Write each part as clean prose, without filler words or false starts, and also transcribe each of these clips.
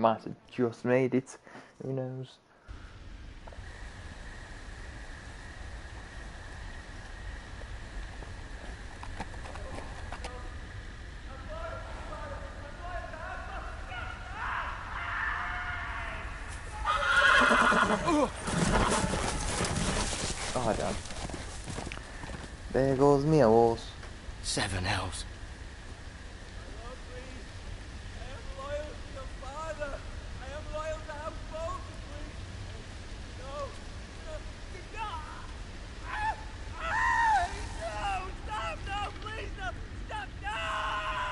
might have just made it. Who knows? Oh damn. There goes me horse. 7 hells.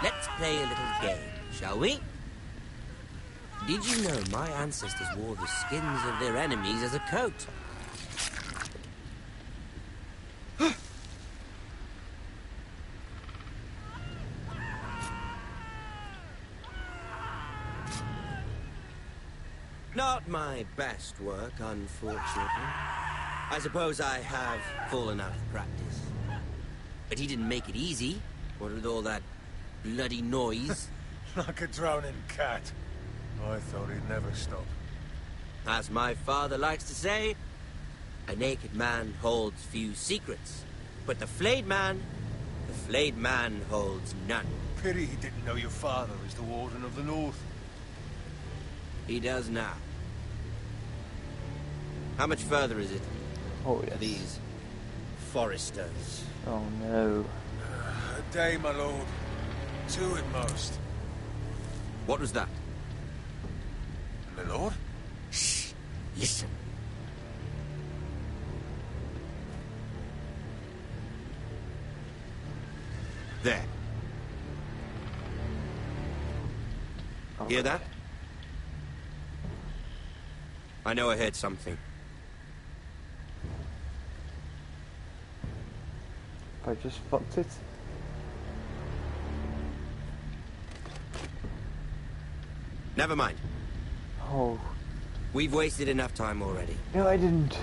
Let's play a little game, shall we? Did you know my ancestors wore the skins of their enemies as a coat? Not my best work, unfortunately. I suppose I have fallen out of practice. But he didn't make it easy, what with all that bloody noise. Like a drowning cat. I thought he'd never stop. As my father likes to say, a naked man holds few secrets. But the flayed man holds none. Pity he didn't know your father is the Warden of the North. He does now. How much further is it? Oh yes. These foresters. Oh no. A day, my lord. 2 at most. What was that? My lord? Shh. Listen. There. Okay. Hear that? I know I heard something. I just fucked it. Never mind. Oh. We've wasted enough time already. No, I didn't.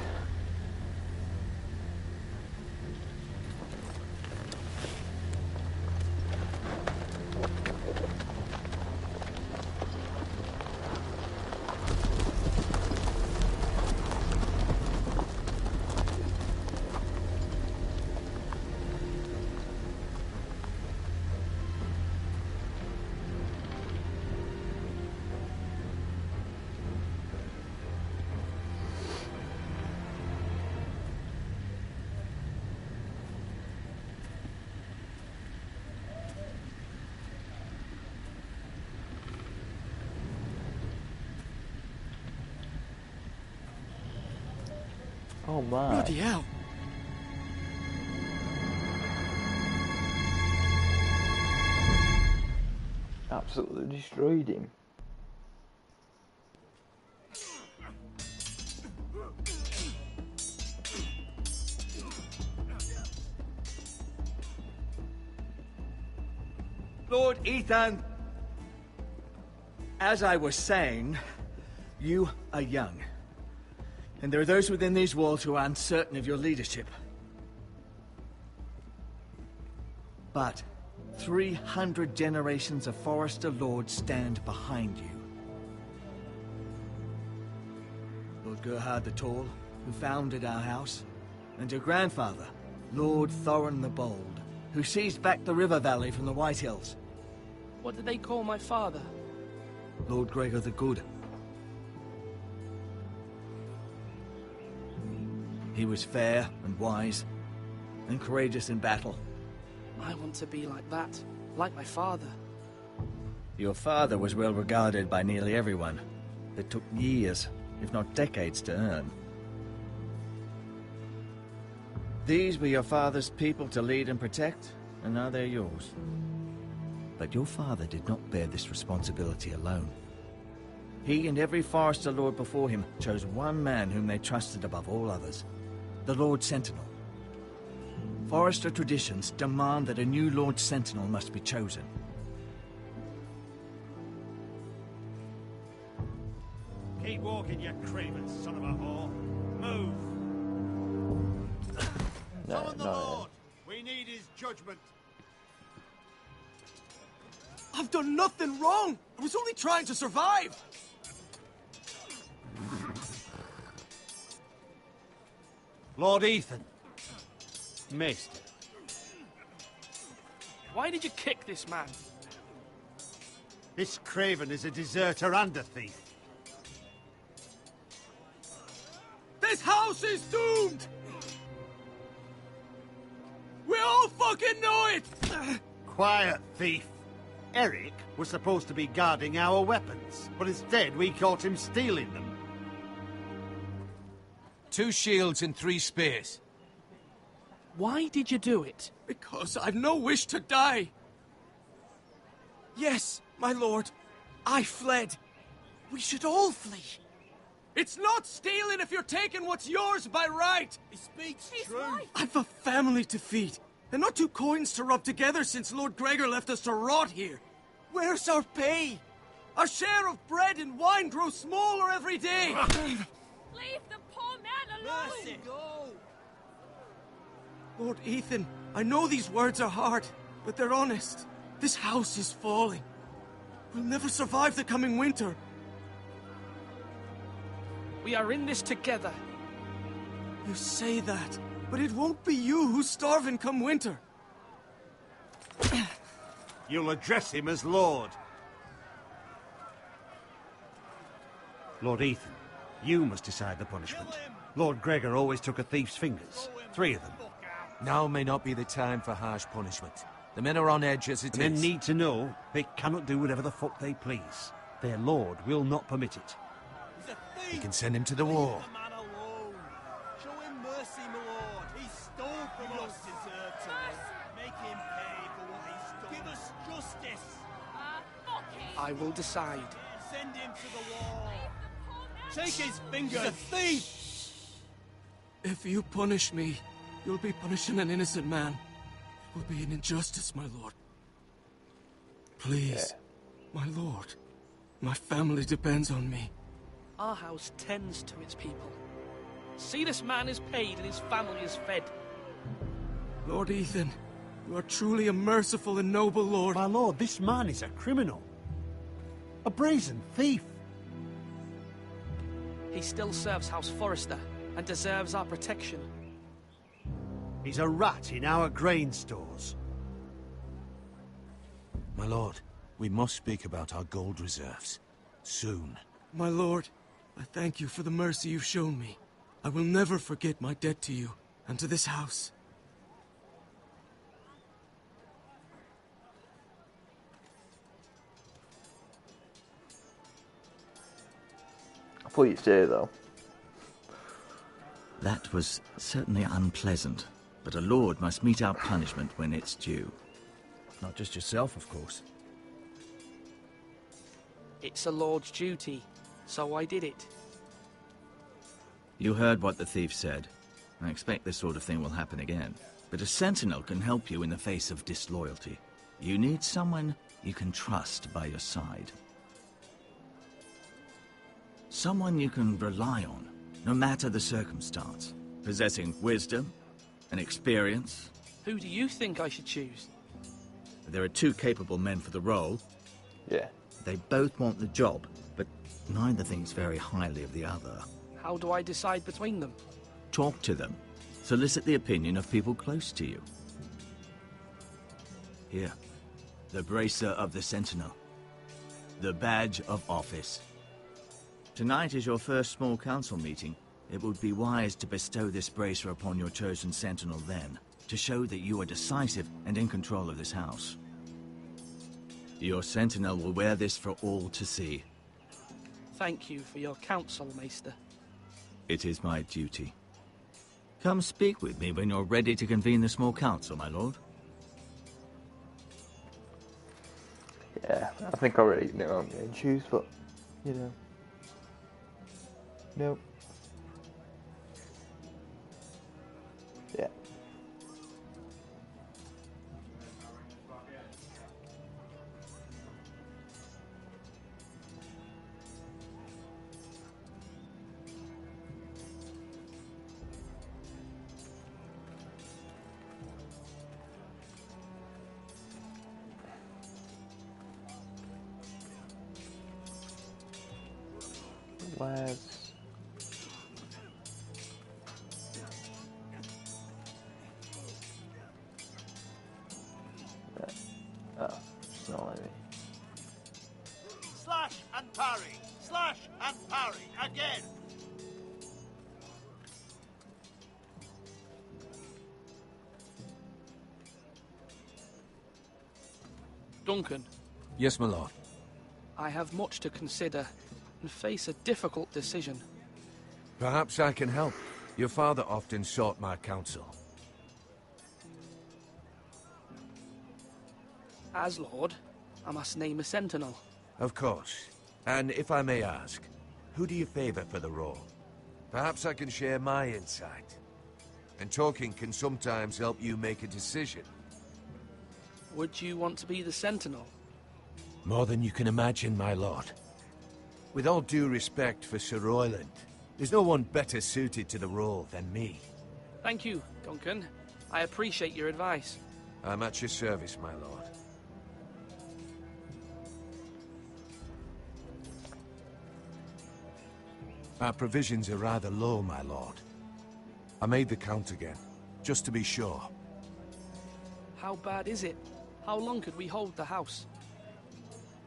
Oh my. Bloody hell. Absolutely destroyed him. Lord Ethan, as I was saying, you are young. And there are those within these walls who are uncertain of your leadership. But 300 generations of Forester Lords stand behind you. Lord Gerhard the Tall, who founded our house, and your grandfather, Lord Thorin the Bold, who seized back the river valley from the White Hills. What did they call my father? Lord Gregor the Good. He was fair and wise, and courageous in battle. I want to be like that, like my father. Your father was well regarded by nearly everyone. It took years, if not decades, to earn. These were your father's people to lead and protect, and now they're yours. But your father did not bear this responsibility alone. He and every Forester Lord before him chose one man whom they trusted above all others. The Lord Sentinel. Forester traditions demand that a new Lord Sentinel must be chosen. Keep walking, you craven son of a whore. Move. Summon the Lord. We need his judgment. I've done nothing wrong. I was only trying to survive. Lord Ethan. Maester. Why did you kick this man? This craven is a deserter and a thief. This house is doomed! We all fucking know it! Quiet, thief. Eric was supposed to be guarding our weapons, but instead we caught him stealing them. 2 shields and 3 spears. Why did you do it? Because I've no wish to die. Yes, my lord. I fled. We should all flee. It's not stealing if you're taking what's yours by right. He speaks He's true. right. I've a family to feed, and not 2 coins to rub together since Lord Gregor left us to rot here. Where's our pay? Our share of bread and wine grows smaller every day. Leave the poor man alone. Mercy. Go. Lord Ethan, I know these words are hard, but they're honest. This house is falling. We'll never survive the coming winter. We are in this together. You say that, but it won't be you who's starving come winter. You'll address him as Lord. Lord Ethan, you must decide the punishment. Lord Gregor always took a thief's fingers. 3 of them. Now may not be the time for harsh punishment. The men are on edge as it And is. men need to know they cannot do whatever the fuck they please. Their lord will not permit it. He's a thief. We can send him to the war. Leave the man alone. Show him mercy, my lord. He stole from us. Deserve to live. Make him pay for what he stole. Give us justice. Fuck him. I will decide. Send him to the wall. Leave the poor man. Take his fingers. He's a thief. If you punish me, you'll be punishing an innocent man. It will be an injustice, my lord. Please, my lord. My family depends on me. Our house tends to its people. See, this man is paid and his family is fed. Lord Ethan, you are truly a merciful and noble lord. My lord, this man is a criminal. A brazen thief. He still serves House Forrester and deserves our protection. He's a rat in our grain stores. My lord, we must speak about our gold reserves. Soon. My lord, I thank you for the mercy you've shown me. I will never forget my debt to you and to this house. I thought you'd say though. That was certainly unpleasant, but a lord must mete out punishment when it's due. Not just yourself, of course. It's a lord's duty, so I did it. You heard what the thief said. I expect this sort of thing will happen again. But a sentinel can help you in the face of disloyalty. You need someone you can trust by your side. Someone you can rely on, no matter the circumstance. Possessing wisdom and experience. Who do you think I should choose? There are 2 capable men for the role. Yeah. They both want the job, but neither thinks very highly of the other. How do I decide between them? Talk to them. Solicit the opinion of people close to you. Here, the bracer of the Sentinel. The badge of office. Tonight is your first small council meeting. It would be wise to bestow this bracer upon your chosen Sentinel then, to show that you are decisive and in control of this house. Your Sentinel will wear this for all to see. Thank you for your counsel, Maester. It is my duty. Come speak with me when you're ready to convene the small council, my lord. Yeah, I think I already know what I'm going to choose, but, you know. Nope. Yeah. Where's... maybe. Slash and parry. Slash and parry. Again. Duncan, Yes, my lord. I have much to consider and face a difficult decision. Perhaps I can help. Your father often sought my counsel. As Lord, I must name a sentinel. Of course. And if I may ask, who do you favor for the role? Perhaps I can share my insight. And talking can sometimes help you make a decision. Would you want to be the sentinel? More than you can imagine, my lord. With all due respect for Sir Royland, there's no one better suited to the role than me. Thank you, Duncan. I appreciate your advice. I'm at your service, my lord. Our provisions are rather low, my lord. I made the count again, just to be sure. How bad is it? How long could we hold the house?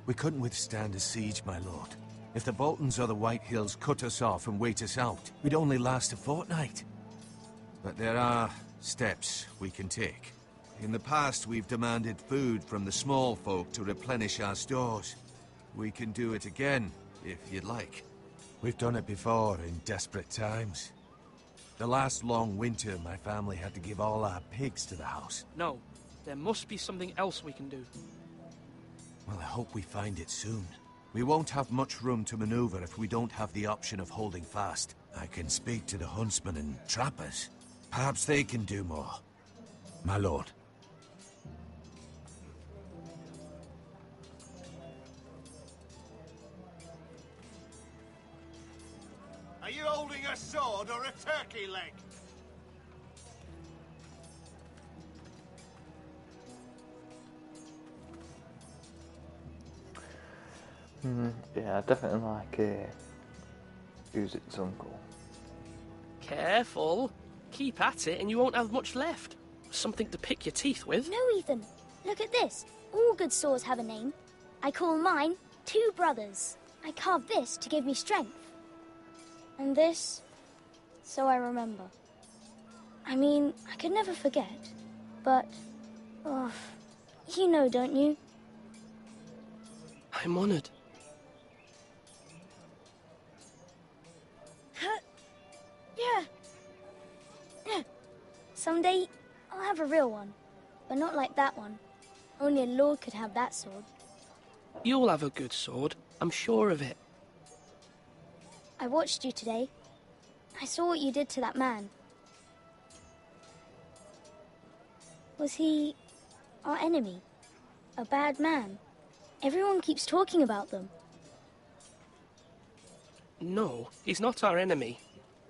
We couldn't withstand a siege, my lord. If the Boltons or the White Hills cut us off and wait us out, we'd only last a fortnight. But there are steps we can take. In the past, we've demanded food from the small folk to replenish our stores. We can do it again, if you'd like. We've done it before in desperate times. The last long winter, my family had to give all our pigs to the house. No, there must be something else we can do. Well, I hope we find it soon. We won't have much room to maneuver if we don't have the option of holding fast. I can speak to the huntsmen and trappers. Perhaps they can do more. My lord. Are you holding a sword or a turkey leg? Yeah, I definitely like Uzit's uncle. Careful. Keep at it and you won't have much left. Something to pick your teeth with. No, Ethan. Look at this. All good swords have a name. I call mine Two Brothers. I carved this to give me strength. And this, so I remember. I mean, I could never forget. But, oh, you know, don't you? I'm honored. Yeah. Yeah. Someday, I'll have a real one. But not like that one. Only a lord could have that sword. You'll have a good sword. I'm sure of it. I watched you today. I saw what you did to that man. Was he our enemy? A bad man? Everyone keeps talking about them. No, he's not our enemy.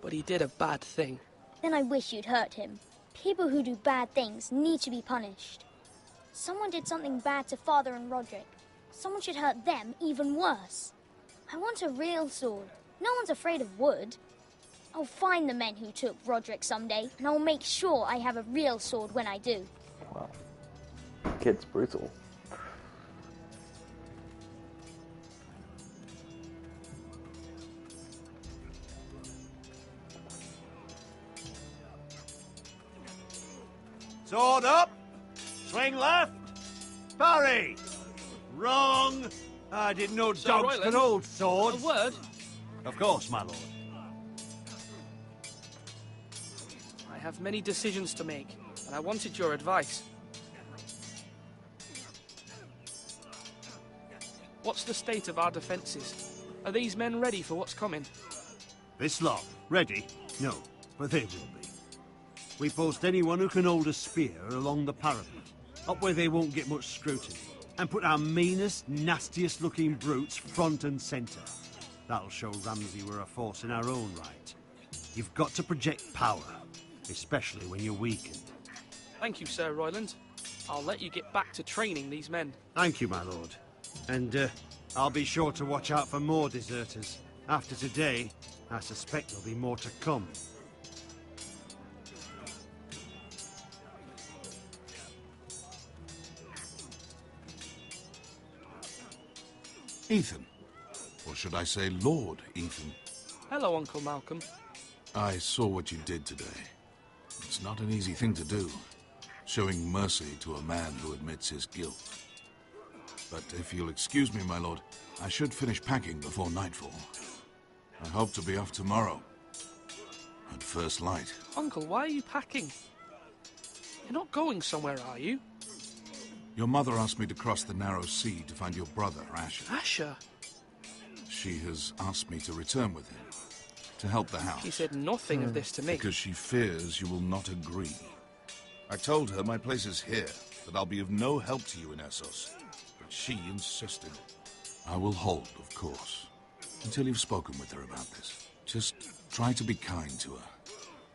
But he did a bad thing. Then I wish you'd hurt him. People who do bad things need to be punished. Someone did something bad to Father and Roderick. Someone should hurt them even worse. I want a real sword. No one's afraid of wood. I'll find the men who took Roderick someday, and I'll make sure I have a real sword when I do. Wow. Kid's brutal. Sword up. Swing left. Parry. Wrong. I didn't know Sir dogs Royland, could hold A swords. word? Of course, my lord. I have many decisions to make, and I wanted your advice. What's the state of our defences? Are these men ready for what's coming? This lot, ready? No, but they will be. We post anyone who can hold a spear along the parapet, up where they won't get much scrutiny, and put our meanest, nastiest looking brutes front and centre. That'll show Ramsay we're a force in our own right. You've got to project power, especially when you're weakened. Thank you, Sir Royland. I'll let you get back to training these men. Thank you, my lord. And I'll be sure to watch out for more deserters. After today, I suspect there'll be more to come. Ethan. Or should I say Lord Ethan? Hello, Uncle Malcolm. I saw what you did today. It's not an easy thing to do, showing mercy to a man who admits his guilt. But if you'll excuse me, my lord, I should finish packing before nightfall. I hope to be off tomorrow. At first light. Uncle, why are you packing? You're not going somewhere, are you? Your mother asked me to cross the narrow sea to find your brother, Asher. Asher? She has asked me to return with him, to help the house. He said nothing of this to me. Because she fears you will not agree. I told her my place is here, that I'll be of no help to you in Essos. But she insisted. I will hold, of course, until you've spoken with her about this. Just try to be kind to her.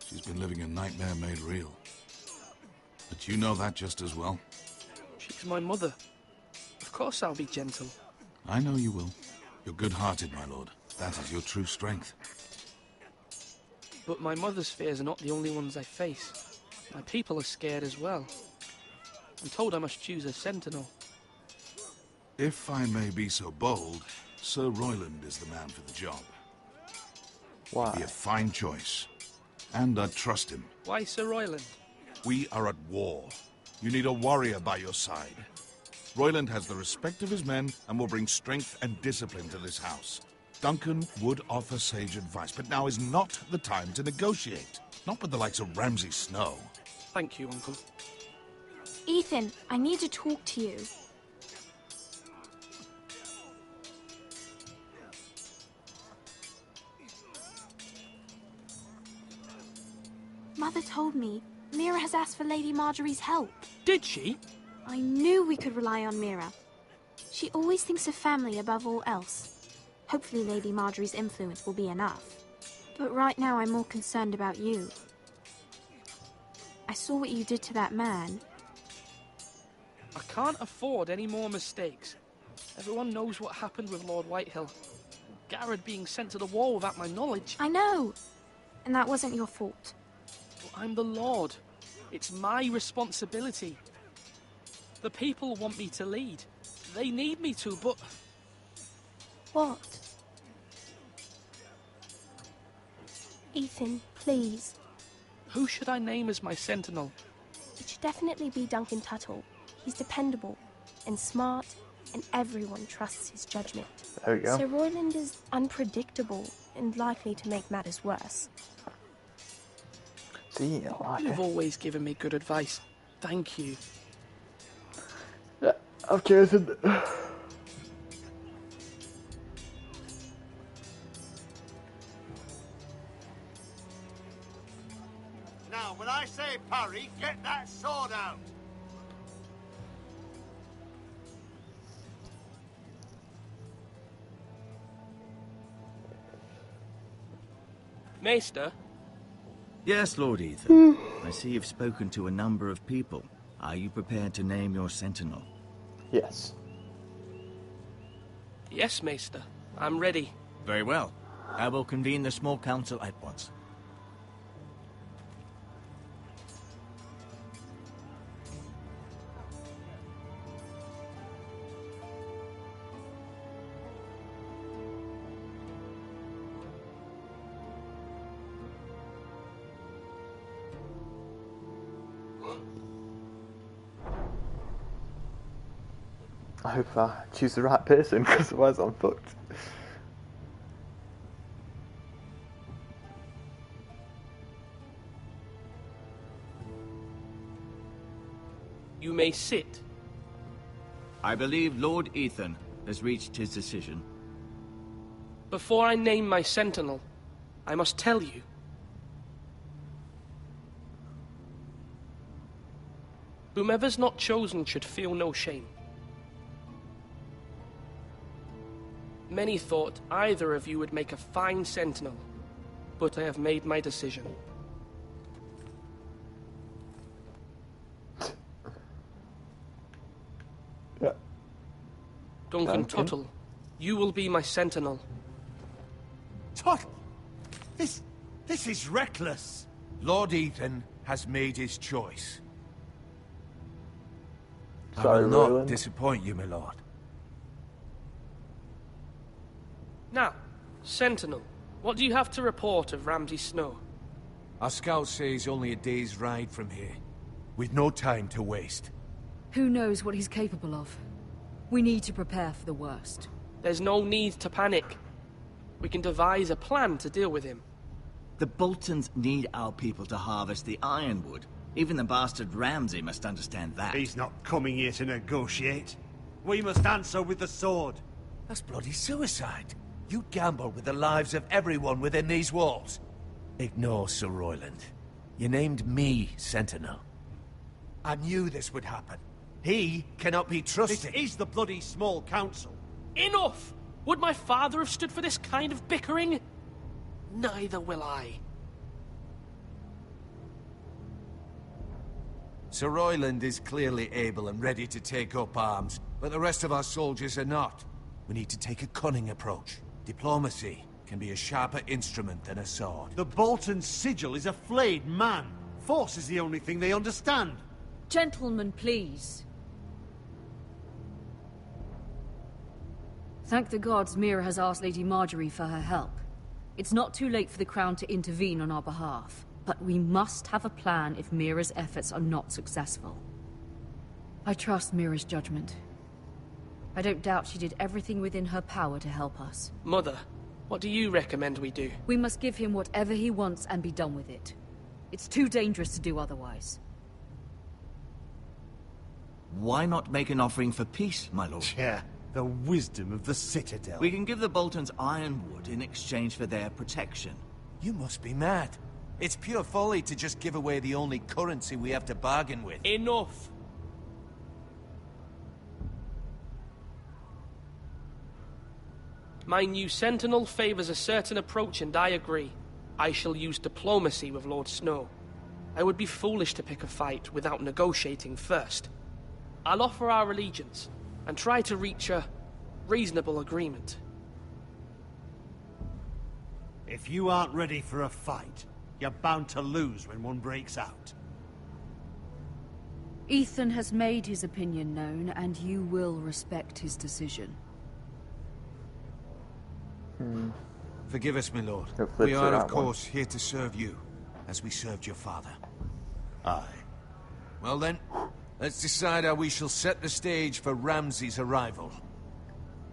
She's been living a nightmare made real. But you know that just as well. She's my mother. Of course I'll be gentle. I know you will. You're good-hearted, my lord. That is your true strength. But my mother's fears are not the only ones I face. My people are scared as well. I'm told I must choose a sentinel. If I may be so bold, Sir Royland is the man for the job. Why? Be a fine choice. And I trust him. Why Sir Royland? We are at war. You need a warrior by your side. Royland has the respect of his men and will bring strength and discipline to this house. Duncan would offer sage advice, but now is not the time to negotiate. Not with the likes of Ramsay Snow. Thank you, Uncle. Ethan, I need to talk to you. Mother told me Mira has asked for Lady Marjorie's help. Did she? I knew we could rely on Mira. She always thinks of family above all else. Hopefully Lady Marjorie's influence will be enough. But right now I'm more concerned about you. I saw what you did to that man. I can't afford any more mistakes. Everyone knows what happened with Lord Whitehill. Garrett being sent to the wall without my knowledge. I know. And that wasn't your fault. But I'm the Lord. It's my responsibility. The people want me to lead. They need me to, but... What? Ethan, please. Who should I name as my sentinel? It should definitely be Duncan Tuttle. He's dependable and smart, and everyone trusts his judgment. There we go. Sir Royland is unpredictable and likely to make matters worse. See, I like You've it. always given me good advice. Thank you. Yeah, I've chosen. Now, when I say parry, get that sword out. Maester? Yes, Lord Ethan. I see you've spoken to a number of people. Are you prepared to name your sentinel? Yes. Yes, Maester. I'm ready. Very well. I will convene the small council at once. I hope I choose the right person, because otherwise I'm fucked. You may sit. I believe Lord Ethan has reached his decision. Before I name my sentinel, I must tell you. Whomever's not chosen should feel no shame. Many thought either of you would make a fine sentinel, but I have made my decision. Yeah. Duncan Tuttle, you will be my sentinel. Tuttle! This is reckless. Lord Ethan has made his choice. I Sorry, will not Roland. disappoint you, my lord. Sentinel, what do you have to report of Ramsay Snow? Our scouts say he's only a day's ride from here. We've no time to waste. Who knows what he's capable of? We need to prepare for the worst. There's no need to panic. We can devise a plan to deal with him. The Boltons need our people to harvest the ironwood. Even the bastard Ramsay must understand that. He's not coming here to negotiate. We must answer with the sword. That's bloody suicide. You gamble with the lives of everyone within these walls. Ignore Sir Royland. You named me Sentinel. I knew this would happen. He cannot be trusted. This is the bloody small council. Enough! Would my father have stood for this kind of bickering? Neither will I. Sir Royland is clearly able and ready to take up arms, but the rest of our soldiers are not. We need to take a cunning approach. Diplomacy can be a sharper instrument than a sword. The Bolton sigil is a flayed man. Force is the only thing they understand. Gentlemen, please. Thank the gods Mira has asked Lady Marjorie for her help. It's not too late for the Crown to intervene on our behalf, but we must have a plan if Mira's efforts are not successful. I trust Mira's judgment. I don't doubt she did everything within her power to help us. Mother, what do you recommend we do? We must give him whatever he wants and be done with it. It's too dangerous to do otherwise. Why not make an offering for peace, my lord? Yeah, the wisdom of the Citadel. We can give the Boltons ironwood in exchange for their protection. You must be mad. It's pure folly to just give away the only currency we have to bargain with. Enough! My new Sentinel favors a certain approach, and I agree. I shall use diplomacy with Lord Snow. I would be foolish to pick a fight without negotiating first. I'll offer our allegiance, and try to reach a reasonable agreement. If you aren't ready for a fight, you're bound to lose when one breaks out. Ethan has made his opinion known, and you will respect his decision. Forgive us, my lord. Flip We to are, that of course, here to serve you, as we served your father. Aye. Well then, let's decide how we shall set the stage for Ramsay's arrival.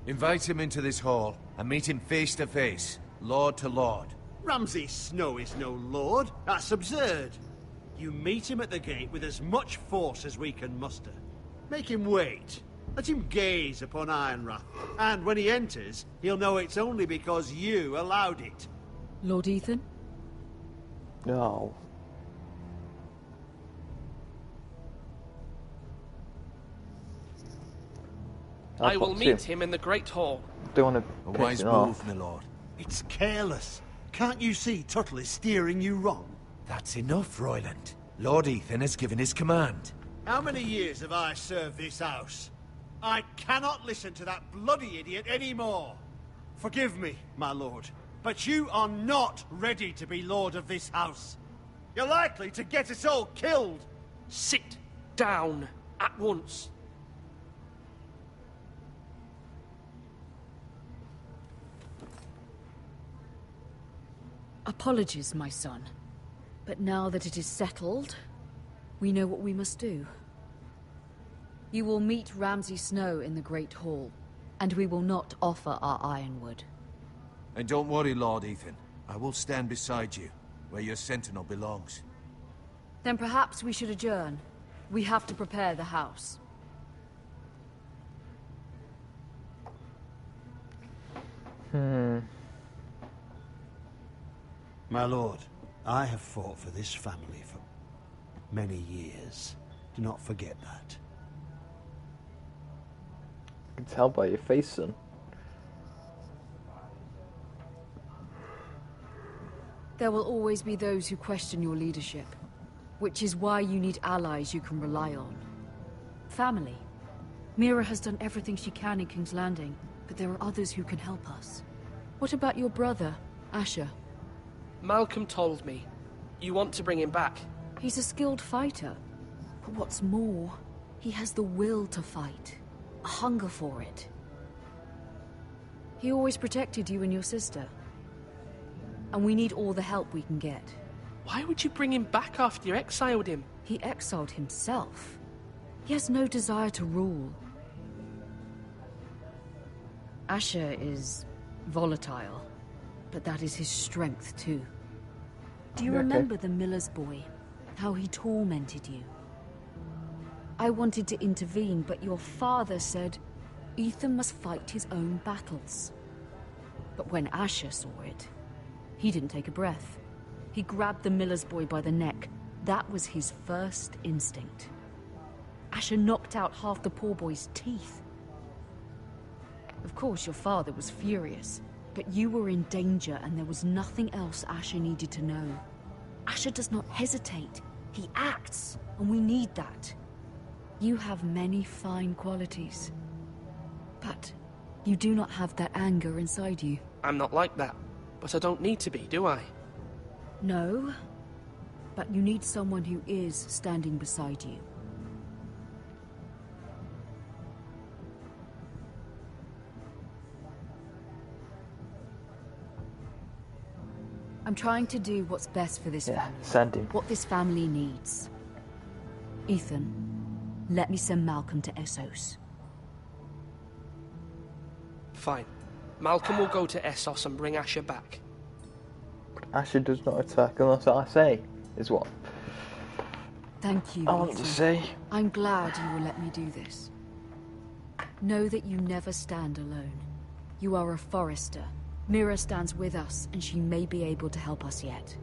Invite him into this hall, and meet him face to face, lord to lord. Ramsay Snow is no lord. That's absurd. You meet him at the gate with as much force as we can muster. Make him wait. Let him gaze upon Ironrath. And when he enters, he'll know it's only because you allowed it. Lord Ethan? No. I will meet him in the Great Hall. Don't want A to wise piss him off. move, my lord. It's careless. Can't you see Tuttle is steering you wrong? That's enough, Royland. Lord Ethan has given his command. How many years have I served this house? I cannot listen to that bloody idiot anymore. Forgive me, my lord, but you are not ready to be lord of this house. You're likely to get us all killed. Sit down at once. Apologies, my son. But now that it is settled, we know what we must do. You will meet Ramsay Snow in the Great Hall, and we will not offer our ironwood. And don't worry, Lord Ethan. I will stand beside you, where your sentinel belongs. Then perhaps we should adjourn. We have to prepare the house. My lord, I have fought for this family for many years. Do not forget that. I can tell by your face, son. There will always be those who question your leadership, which is why you need allies you can rely on. Family. Mira has done everything she can in King's Landing, but there are others who can help us. What about your brother, Asher? Malcolm told me. You want to bring him back? He's a skilled fighter. But what's more, he has the will to fight. A hunger for it. He always protected you and your sister. And we need all the help we can get. Why would you bring him back after you exiled him? He exiled himself. He has no desire to rule. Asher is volatile, but that is his strength too. Do you remember the miller's boy? How he tormented you? I wanted to intervene, but your father said Ethan must fight his own battles. But when Asher saw it, he didn't take a breath. He grabbed the miller's boy by the neck. That was his first instinct. Asher knocked out half the poor boy's teeth. Of course, your father was furious, but you were in danger and there was nothing else Asher needed to know. Asher does not hesitate. He acts, and we need that. You have many fine qualities, but you do not have that anger inside you. I'm not like that, but I don't need to be, do I? No, but you need someone who is standing beside you. I'm trying to do what's best for this family. Send him. What this family needs. Ethan, let me send Malcolm to Essos. Fine. Malcolm will go to Essos and bring Asher back. Asher does not attack unless I say, is what Thank you, I want to say. I'm glad you will let me do this. Know that you never stand alone. You are a Forester. Mira stands with us, and she may be able to help us yet.